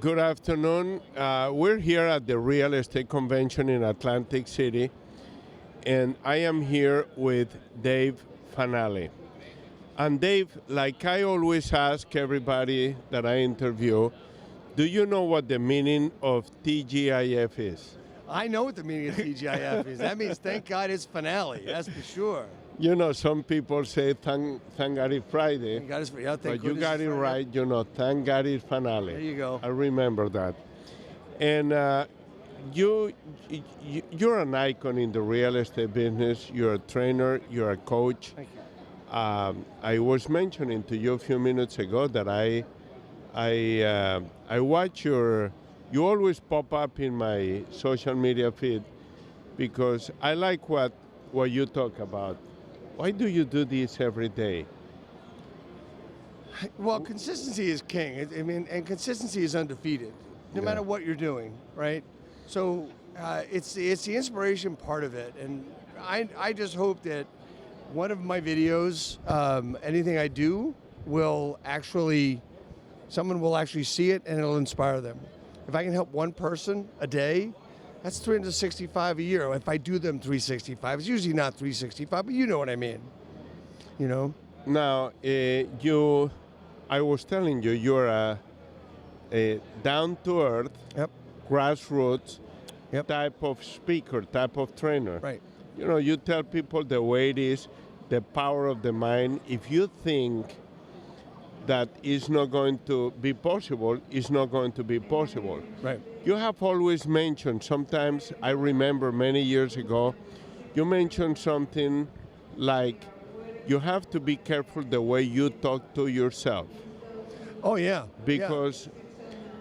Good afternoon. We're here at the Real Estate Convention in Atlantic City, and I am here with Dave Fanale. And Dave, like I always ask everybody that I interview, do you know what the meaning of TGIF is? I know what the meaning of TGIF is. That means thank God it's finale, that's for sure. You know, some people say thank God it's Friday, Thank God it's Friday. but you got it right. You know, thank God it's finale. There you go. I remember that. And you're an icon in the real estate business. You're a trainer. You're a coach. Thank you. I was mentioning to you a few minutes ago that I watch you always pop up in my social media feed because I like what you talk about. Why do you do this every day? Well, consistency is king. And consistency is undefeated, no matter what you're doing, right? So it's the inspiration part of it, and I just hope that one of my videos, anything I do, someone will actually see it and it'll inspire them. If I can help one person a day, that's 365 a year. If I do them 365, it's usually not 365, but you know what I mean. You know? Now, I was telling you, you're a down-to-earth, grassroots type of speaker, type of trainer. Right. You know, you tell people the way it is, the power of the mind. If you think that is not going to be possible, it's not going to be possible. Right. You have always mentioned, sometimes I remember many years ago, you mentioned something like you have to be careful the way you talk to yourself. Oh, yeah. Because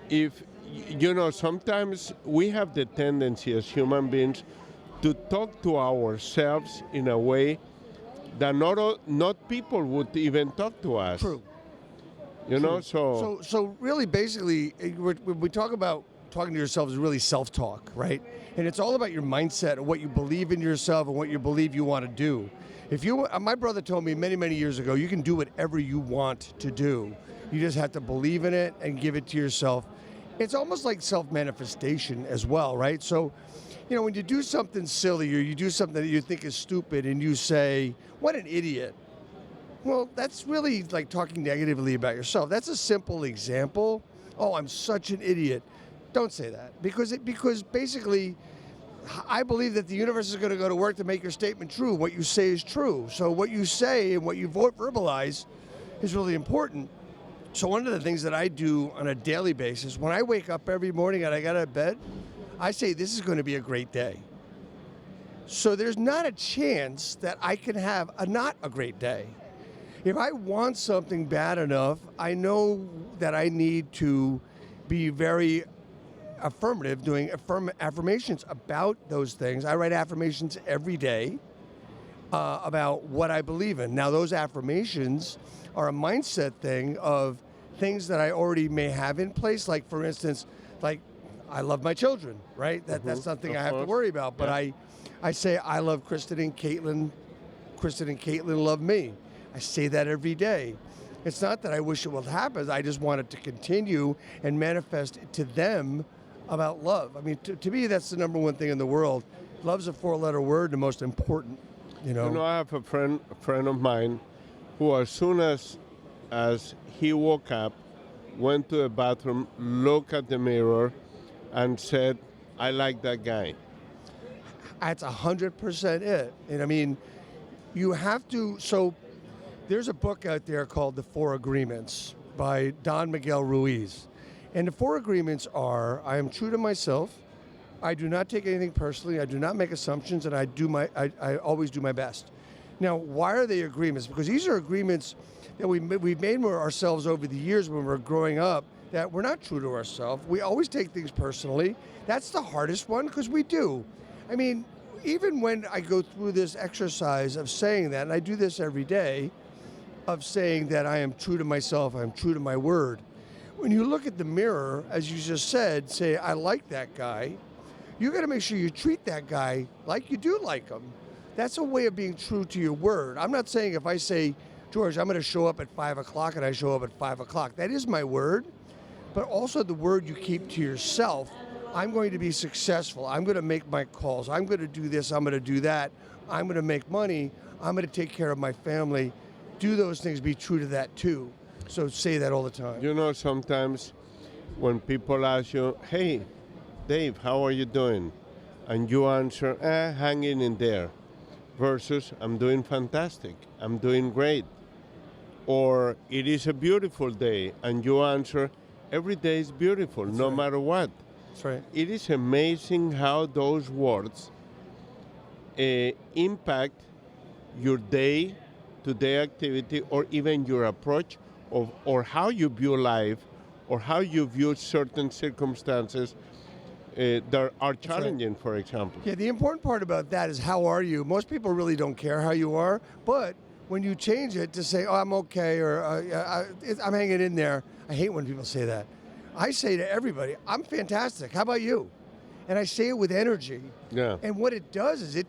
if, you know, sometimes we have the tendency as human beings to talk to ourselves in a way that not people would even talk to us. True. You know, so really, basically, when we talk about talking to yourself is really self-talk, right? And it's all about your mindset and what you believe in yourself and what you believe you want to do. My brother told me many years ago, you can do whatever you want to do. You just have to believe in it and give it to yourself. It's almost like self-manifestation as well, right? So, you know, when you do something silly or you do something that you think is stupid and you say, what an idiot. Well, that's really like talking negatively about yourself. That's a simple example. Oh, I'm such an idiot. Don't say that because basically I believe that the universe is going to go to work to make your statement true. What you say is true. So what you say and what you verbalize is really important. So one of the things that I do on a daily basis, when I wake up every morning and I get out of bed, I say this is going to be a great day. So there's not a chance that I can have not a great day. If I want something bad enough, I know that I need to be very affirmative, doing affirmations about those things. I write affirmations every day about what I believe in. Now, those affirmations are a mindset thing of things that I already may have in place. Like, for instance, like I love my children, right? That's something I have to worry about. But I say I love Kristen and Caitlin. Kristen and Caitlin love me. I say that every day. It's not that I wish it would happen. I just want it to continue and manifest to them about love. I mean, to me, that's the number one thing in the world. Love's a four-letter word, the most important, you know. You know, I have a friend of mine who as soon as he woke up, went to the bathroom, looked at the mirror, and said, I like that guy. That's 100% it. And I mean, you have to, so there's a book out there called The Four Agreements by Don Miguel Ruiz. And the four agreements are, I am true to myself, I do not take anything personally, I do not make assumptions, and I always do my best. Now, why are they agreements? Because these are agreements that we've made with ourselves over the years when we're growing up, that we're not true to ourselves. We always take things personally. That's the hardest one, because we do. I mean, even when I go through this exercise of saying that, and I do this every day, of saying that I am true to myself, I am true to my word. When you look at the mirror, as you just said, say, I like that guy, you got to make sure you treat that guy like you do like him. That's a way of being true to your word. I'm not saying if I say, George, I'm going to show up at 5 o'clock and I show up at 5 o'clock. That is my word. but also the word you keep to yourself. I'm going to be successful. I'm going to make my calls. I'm going to do this. I'm going to do that. I'm going to make money. I'm going to take care of my family. Do those things. Be true to that too. So say that all the time. You know, sometimes when people ask you, hey, Dave, how are you doing? And you answer, hanging in there, versus I'm doing fantastic, I'm doing great. Or it is a beautiful day, and you answer, every day is beautiful, That's no right. matter what. That's right. It is amazing how those words impact your day-to-day activity, or even your approach of, or how you view life, or how you view certain circumstances that are challenging, for example. Yeah, the important part about that is how are you? Most people really don't care how you are, but when you change it to say, oh, I'm okay, or I'm hanging in there, I hate when people say that. I say to everybody, I'm fantastic. How about you? And I say it with energy. Yeah. And what it does is it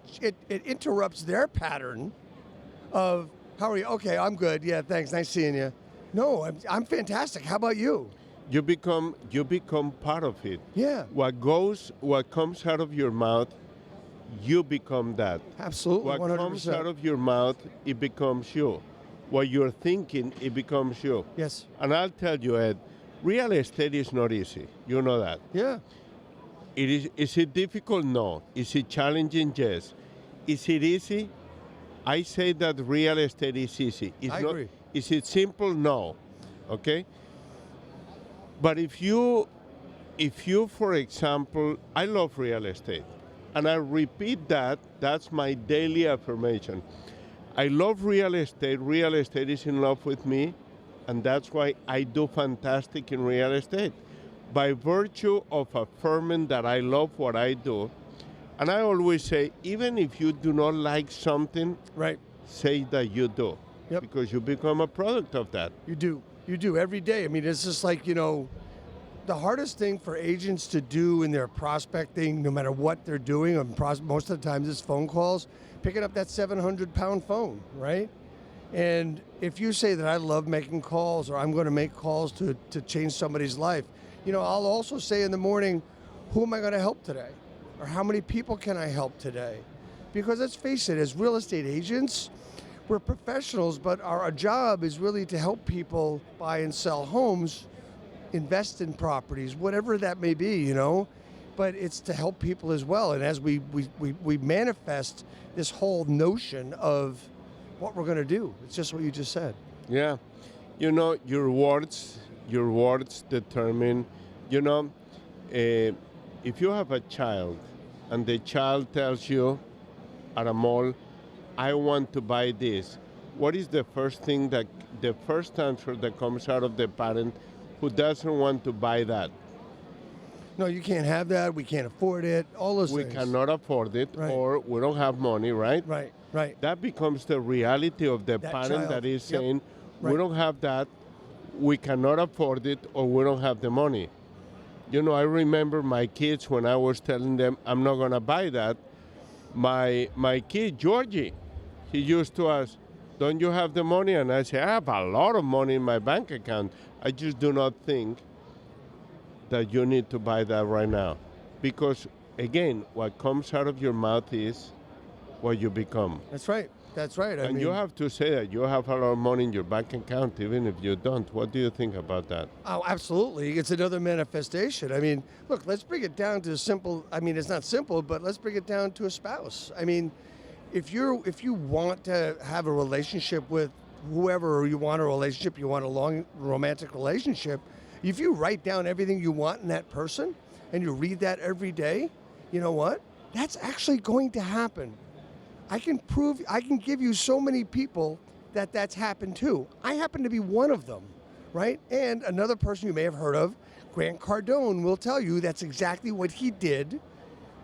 interrupts their pattern of, how are you? Okay, I'm good. Yeah, thanks. Nice seeing you. No, I'm fantastic. How about you? You become part of it. Yeah. What comes out of your mouth, you become that. Absolutely, What 100%. comes out of your mouth, it becomes you. What you're thinking, it becomes you. Yes. And I'll tell you, Ed, real estate is not easy. You know that. Yeah. Is it difficult? No. Is it challenging? Yes. Is it easy? I say that real estate is easy. I agree. Is it simple? No. Okay? But if you, for example, I love real estate, and I repeat that, that's my daily affirmation. I love real estate is in love with me, and that's why I do fantastic in real estate. By virtue of affirming that I love what I do, and I always say, even if you do not like something, Right. say that you do, Yep. because you become a product of that. You do. You do every day. I mean, it's just like, the hardest thing for agents to do in their prospecting, no matter what they're doing, most of the times it's phone calls, picking up that 700-pound phone, right? And if you say that I love making calls, or I'm going to make calls to change somebody's life, I'll also say in the morning, who am I going to help today? Or how many people can I help today? Because let's face it, as real estate agents, we're professionals, but our job is really to help people buy and sell homes, invest in properties, whatever that may be, but it's to help people as well. And as we manifest this whole notion of what we're going to do, it's just what you just said. Yeah. Your words determine, if you have a child and the child tells you at a mall, I want to buy this, what is the first answer that comes out of the parent who doesn't want to buy that? No, you can't have that. We can't afford it. All those We things. cannot afford it, Right. or we don't have money, right? Right. That becomes the reality of the That parent child. that is Yep. saying, we Right. don't have that, we cannot afford it, or we don't have the money. I remember my kids when I was telling them, I'm not going to buy that. My kid, Georgie, he used to ask, don't you have the money? And I say, I have a lot of money in my bank account. I just do not think that you need to buy that right now. Because, again, what comes out of your mouth is what you become. That's right. I mean, You have to say that you have a lot of money in your bank account, even if you don't. What do you think about that? Oh, absolutely. It's another manifestation. I mean, look, let's bring it down to simple. I mean, it's not simple, but let's bring it down to a spouse. I mean, if you want to have a relationship with whoever, or you want a relationship, you want a long romantic relationship, if you write down everything you want in that person and you read that every day, you know what? That's actually going to happen. I can give you so many people that that's happened to. I happen to be one of them, right? And another person you may have heard of, Grant Cardone, will tell you that's exactly what he did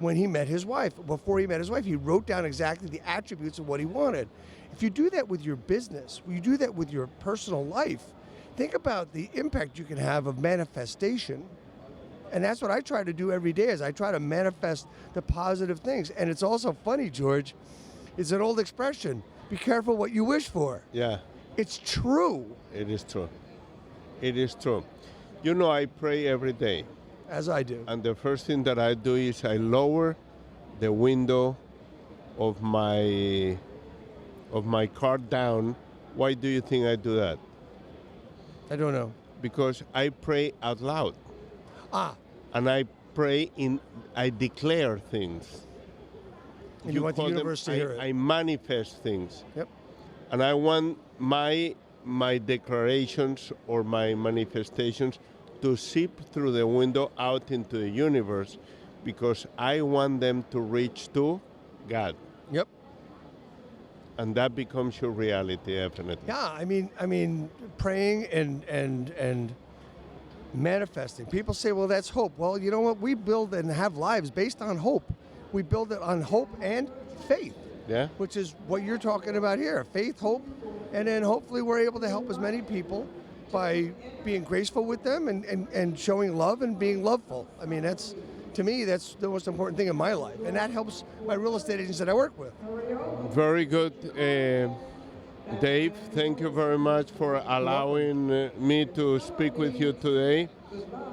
when he met his wife. Before he met his wife, he wrote down exactly the attributes of what he wanted. If you do that with your business, you do that with your personal life, think about the impact you can have of manifestation. And that's what I try to do every day, is I try to manifest the positive things. And it's also funny, George, it's an old expression, be careful what you wish for. Yeah. It's true. It is true. It is true. You know, I pray every day. As I do. And the first thing that I do is I lower the window of my car down. Why do you think I do that? I don't know. Because I pray out loud. Ah. And I declare things. And you want the call them- universe to hear it. I manifest things. Yep. And I want my declarations or my manifestations to seep through the window out into the universe, because I want them to reach to God. Yep. And that becomes your reality, definitely. Yeah, I mean, praying and manifesting. People say, well, that's hope. Well, you know what? We build and have lives based on hope. We build it on hope and faith. Yeah? Which is what you're talking about here. Faith, hope, and then hopefully we're able to help as many people by being graceful with them and showing love and being loveful. I mean, to me, that's the most important thing in my life. And that helps my real estate agents that I work with. Very good. Dave, thank you very much for allowing me to speak with you today.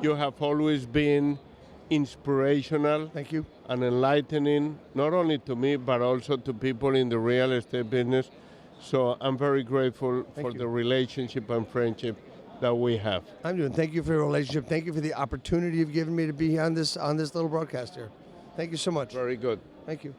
You have always been inspirational. Thank you. And enlightening, not only to me, but also to people in the real estate business. So I'm very grateful for the relationship and friendship that we have. Thank you for your relationship. Thank you for the opportunity you've given me to be on this little broadcast here. Thank you so much. Very good. Thank you.